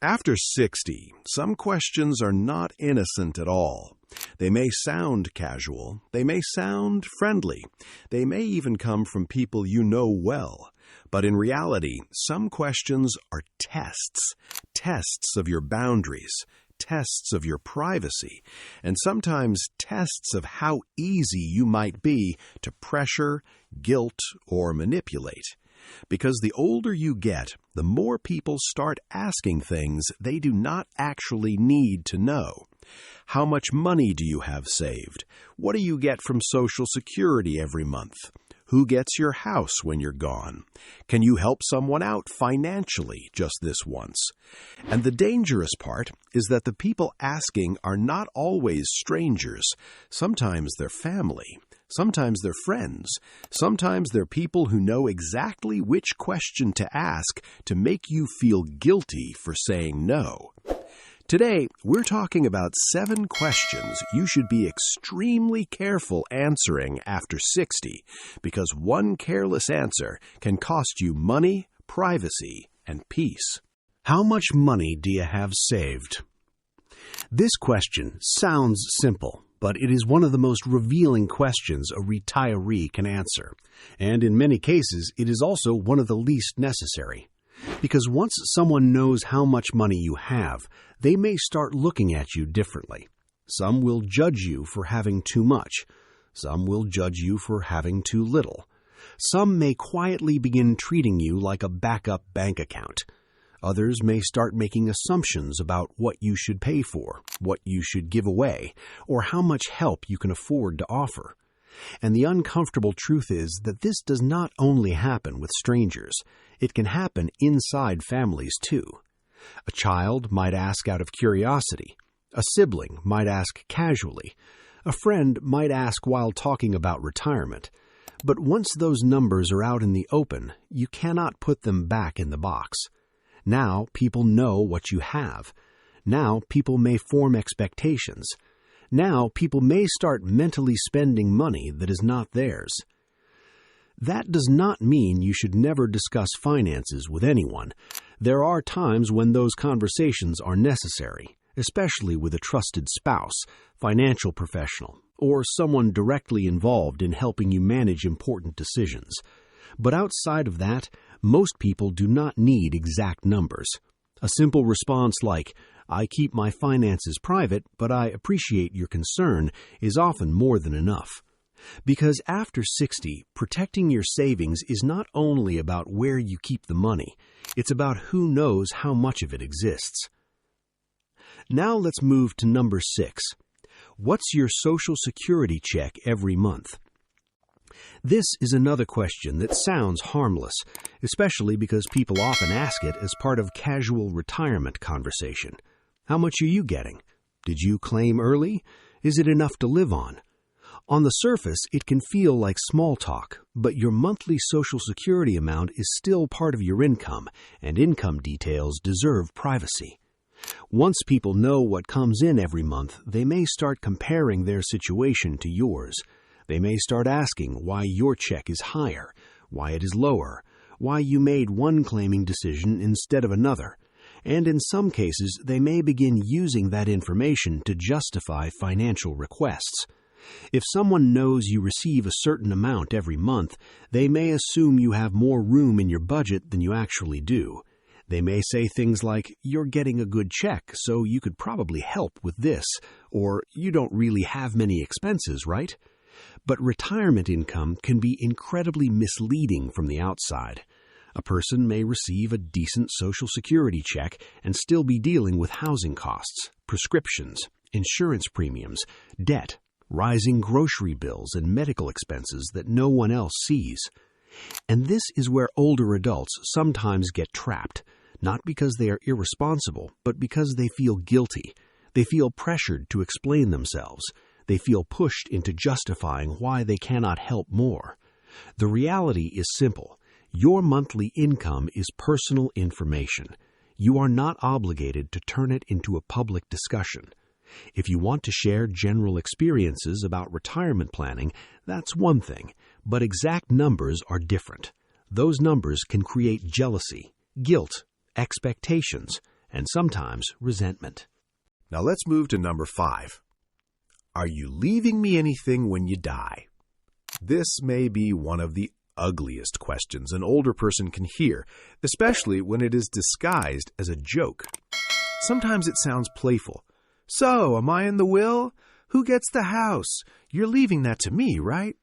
After 60, some questions are not innocent at all. They may sound casual, they may sound friendly, they may even come from people you know well. But in reality, some questions are tests of your boundaries, tests of your privacy, and sometimes tests of how easy you might be to pressure, guilt, or manipulate. Because the older you get, the more people start asking things they do not actually need to know. How much money do you have saved? What do you get from Social Security every month? Who gets your house when you're gone? Can you help someone out financially just this once? And the dangerous part is that the people asking are not always strangers. Sometimes they're family. Sometimes they're friends. Sometimes they're people who know exactly which question to ask to make you feel guilty for saying no. Today, we're talking about 7 questions you should be extremely careful answering after 60, because one careless answer can cost you money, privacy, and peace. How much money do you have saved? This question sounds simple, but it is one of the most revealing questions a retiree can answer. And in many cases, it is also one of the least necessary. Because once someone knows how much money you have, they may start looking at you differently. Some will judge you for having too much. Some will judge you for having too little. Some may quietly begin treating you like a backup bank account. Others may start making assumptions about what you should pay for, what you should give away, or how much help you can afford to offer. And the uncomfortable truth is that this does not only happen with strangers. It can happen inside families too. A child might ask out of curiosity. A sibling might ask casually. A friend might ask while talking about retirement. But once those numbers are out in the open, you cannot put them back in the box. Now people know what you have. Now people may form expectations. Now people may start mentally spending money that is not theirs. That does not mean you should never discuss finances with anyone. There are times when those conversations are necessary, especially with a trusted spouse, financial professional, or someone directly involved in helping you manage important decisions. But outside of that, most people do not need exact numbers. A simple response like, "I keep my finances private, but I appreciate your concern," is often more than enough. Because after 60, protecting your savings is not only about where you keep the money, it's about who knows how much of it exists. Now let's move to number 6. What's your Social Security check every month? This is another question that sounds harmless, especially because people often ask it as part of casual retirement conversation. How much are you getting? Did you claim early? Is it enough to live on? On the surface, it can feel like small talk, but your monthly Social Security amount is still part of your income, and income details deserve privacy. Once people know what comes in every month, they may start comparing their situation to yours. They may start asking why your check is higher, why it is lower, why you made one claiming decision instead of another. And in some cases, they may begin using that information to justify financial requests. If someone knows you receive a certain amount every month, they may assume you have more room in your budget than you actually do. They may say things like, "You're getting a good check, so you could probably help with this," or "You don't really have many expenses, right?" But retirement income can be incredibly misleading from the outside. A person may receive a decent Social Security check and still be dealing with housing costs, prescriptions, insurance premiums, debt, rising grocery bills, and medical expenses that no one else sees. And this is where older adults sometimes get trapped, not because they are irresponsible, but because they feel guilty. They feel pressured to explain themselves. They feel pushed into justifying why they cannot help more. The reality is simple. Your monthly income is personal information. You are not obligated to turn it into a public discussion. If you want to share general experiences about retirement planning, that's one thing, but exact numbers are different. Those numbers can create jealousy, guilt, expectations, and sometimes resentment. Now let's move to number 5. Are you leaving me anything when you die? This may be one of the ugliest questions an older person can hear, especially when it is disguised as a joke. Sometimes it sounds playful. So, am I in the will? Who gets the house? You're leaving that to me, right?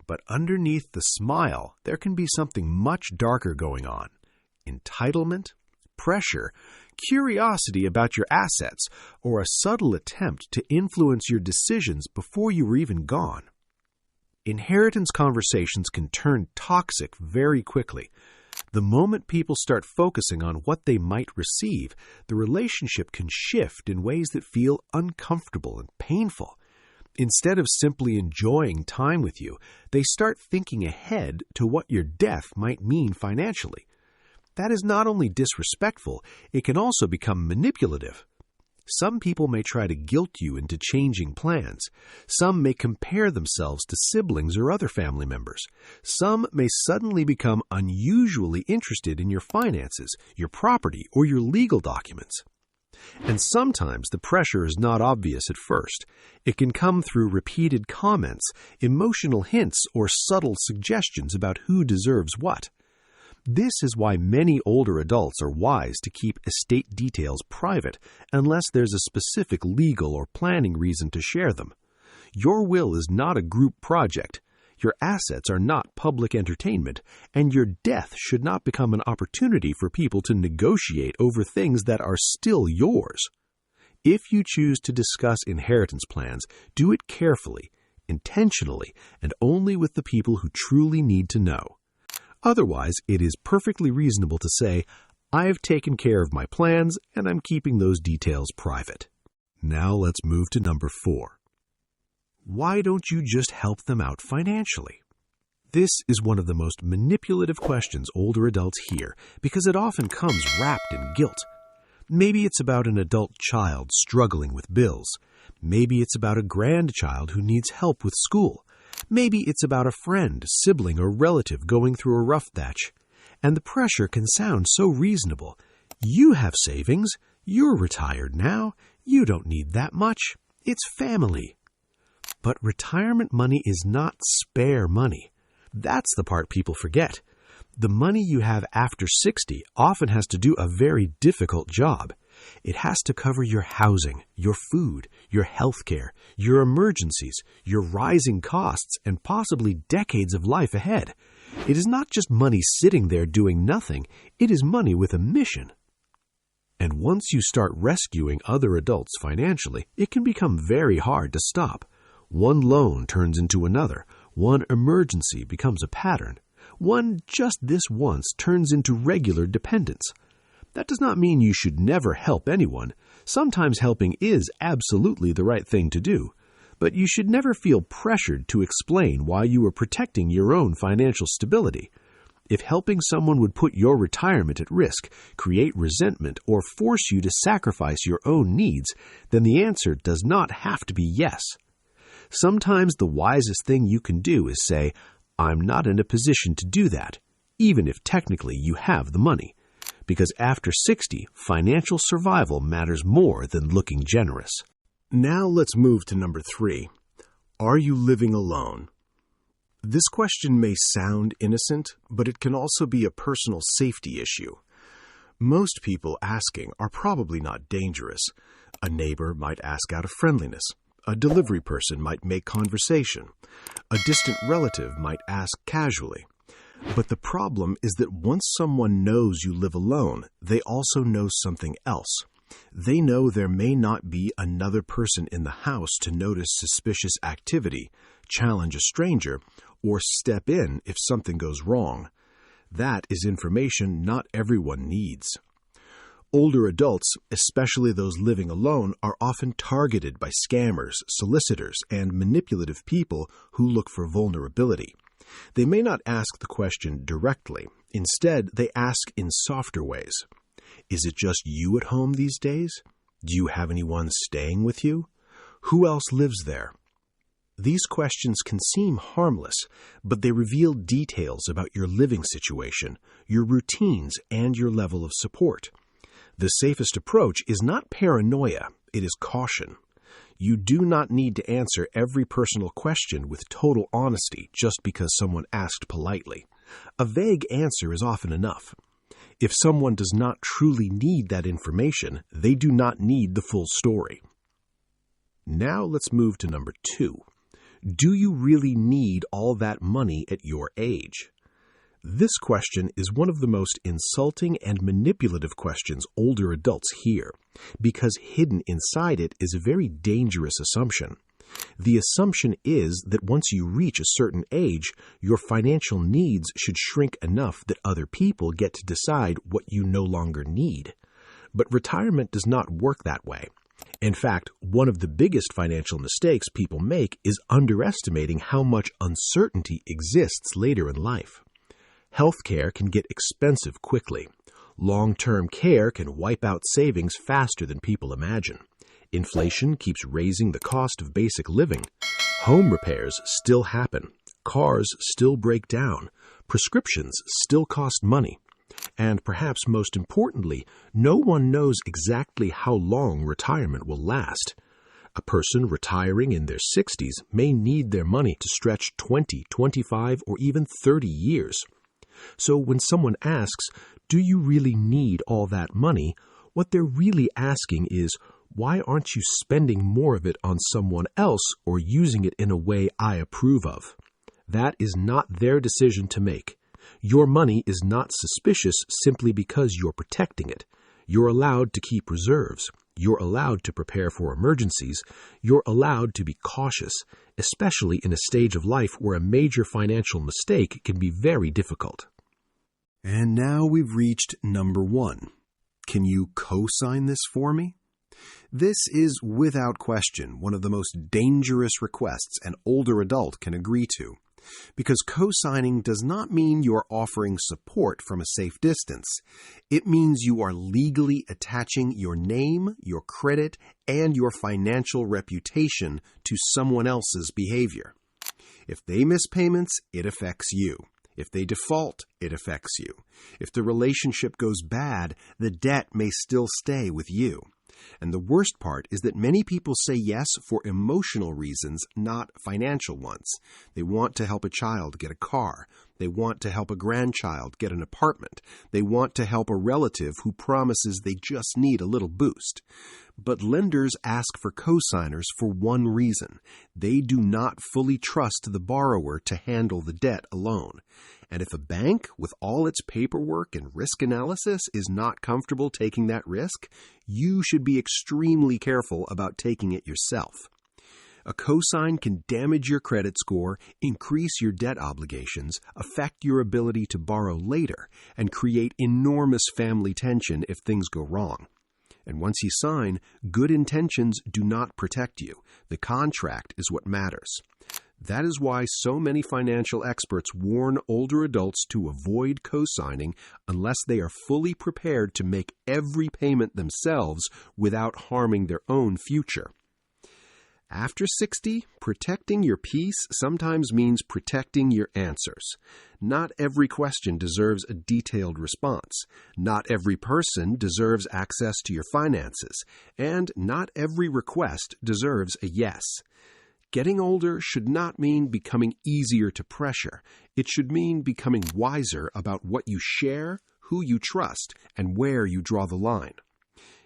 But underneath the smile, there can be something much darker going on. Entitlement, pressure, curiosity about your assets, or a subtle attempt to influence your decisions before you were even gone. Inheritance conversations can turn toxic very quickly. The moment people start focusing on what they might receive, the relationship can shift in ways that feel uncomfortable and painful. Instead of simply enjoying time with you, they start thinking ahead to what your death might mean financially. That is not only disrespectful, it can also become manipulative. Some people may try to guilt you into changing plans. Some may compare themselves to siblings or other family members. Some may suddenly become unusually interested in your finances, your property, or your legal documents. And sometimes the pressure is not obvious at first. It can come through repeated comments, emotional hints, or subtle suggestions about who deserves what. This is why many older adults are wise to keep estate details private unless there's a specific legal or planning reason to share them. Your will is not a group project. Your assets are not public entertainment, and your death should not become an opportunity for people to negotiate over things that are still yours. If you choose to discuss inheritance plans, do it carefully, intentionally, and only with the people who truly need to know. Otherwise, it is perfectly reasonable to say, I've taken care of my plans and I'm keeping those details private. Now let's move to number 4. Why don't you just help them out financially? This is one of the most manipulative questions older adults hear because it often comes wrapped in guilt. Maybe it's about an adult child struggling with bills. Maybe it's about a grandchild who needs help with school. Maybe it's about a friend, sibling, or relative going through a rough patch. And the pressure can sound so reasonable. You have savings. You're retired now. You don't need that much. It's family. But retirement money is not spare money. That's the part people forget. The money you have after 60 often has to do a very difficult job. It has to cover your housing, your food, your health care, your emergencies, your rising costs, and possibly decades of life ahead. It is not just money sitting there doing nothing. It is money with a mission. And once you start rescuing other adults financially, it can become very hard to stop. One loan turns into another. One emergency becomes a pattern. One just this once turns into regular dependence. That does not mean you should never help anyone. Sometimes helping is absolutely the right thing to do. But you should never feel pressured to explain why you are protecting your own financial stability. If helping someone would put your retirement at risk, create resentment, or force you to sacrifice your own needs, then the answer does not have to be yes. Sometimes the wisest thing you can do is say, I'm not in a position to do that, even if technically you have the money. Because after 60, financial survival matters more than looking generous. Now let's move to number 3. Are you living alone? This question may sound innocent, but it can also be a personal safety issue. Most people asking are probably not dangerous. A neighbor might ask out of friendliness. A delivery person might make conversation. A distant relative might ask casually. But the problem is that once someone knows you live alone, they also know something else. They know there may not be another person in the house to notice suspicious activity, challenge a stranger, or step in if something goes wrong. That is information not everyone needs. Older adults, especially those living alone, are often targeted by scammers, solicitors, and manipulative people who look for vulnerability. They may not ask the question directly. Instead, they ask in softer ways. Is it just you at home these days? Do you have anyone staying with you? Who else lives there? These questions can seem harmless, but they reveal details about your living situation, your routines, and your level of support. The safest approach is not paranoia, it is caution. You do not need to answer every personal question with total honesty just because someone asked politely. A vague answer is often enough. If someone does not truly need that information, they do not need the full story. Now let's move to number 2. Do you really need all that money at your age? This question is one of the most insulting and manipulative questions older adults hear, because hidden inside it is a very dangerous assumption. The assumption is that once you reach a certain age, your financial needs should shrink enough that other people get to decide what you no longer need. But retirement does not work that way. In fact, one of the biggest financial mistakes people make is underestimating how much uncertainty exists later in life. Healthcare can get expensive quickly. Long-term care can wipe out savings faster than people imagine. Inflation keeps raising the cost of basic living. Home repairs still happen. Cars still break down. Prescriptions still cost money. And perhaps most importantly, no one knows exactly how long retirement will last. A person retiring in their 60s may need their money to stretch 20, 25, or even 30 years. So when someone asks, "Do you really need all that money?" what they're really asking is, "Why aren't you spending more of it on someone else or using it in a way I approve of?" That is not their decision to make. Your money is not suspicious simply because you're protecting it. You're allowed to keep reserves. You're allowed to prepare for emergencies. You're allowed to be cautious, especially in a stage of life where a major financial mistake can be very difficult. And now we've reached number 1. Can you co-sign this for me? This is, without question, one of the most dangerous requests an older adult can agree to. Because co-signing does not mean you're offering support from a safe distance. It means you are legally attaching your name, your credit, and your financial reputation to someone else's behavior. If they miss payments, it affects you. If they default, it affects you. If the relationship goes bad, the debt may still stay with you. And the worst part is that many people say yes for emotional reasons, not financial ones. They want to help a child get a car. They want to help a grandchild get an apartment. They want to help a relative who promises they just need a little boost. But lenders ask for cosigners for one reason. They do not fully trust the borrower to handle the debt alone. And if a bank, with all its paperwork and risk analysis, is not comfortable taking that risk, you should be extremely careful about taking it yourself. A cosign can damage your credit score, increase your debt obligations, affect your ability to borrow later, and create enormous family tension if things go wrong. And once you sign, good intentions do not protect you. The contract is what matters. That is why so many financial experts warn older adults to avoid co-signing unless they are fully prepared to make every payment themselves without harming their own future. After 60, protecting your peace sometimes means protecting your answers. Not every question deserves a detailed response. Not every person deserves access to your finances. And not every request deserves a yes. Getting older should not mean becoming easier to pressure. It should mean becoming wiser about what you share, who you trust, and where you draw the line.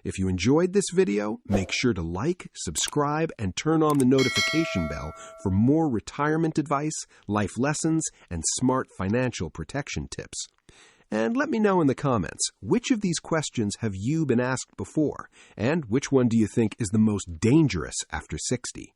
If you enjoyed this video, make sure to like, subscribe, and turn on the notification bell for more retirement advice, life lessons, and smart financial protection tips. And let me know in the comments, which of these questions have you been asked before, and which one do you think is the most dangerous after 60?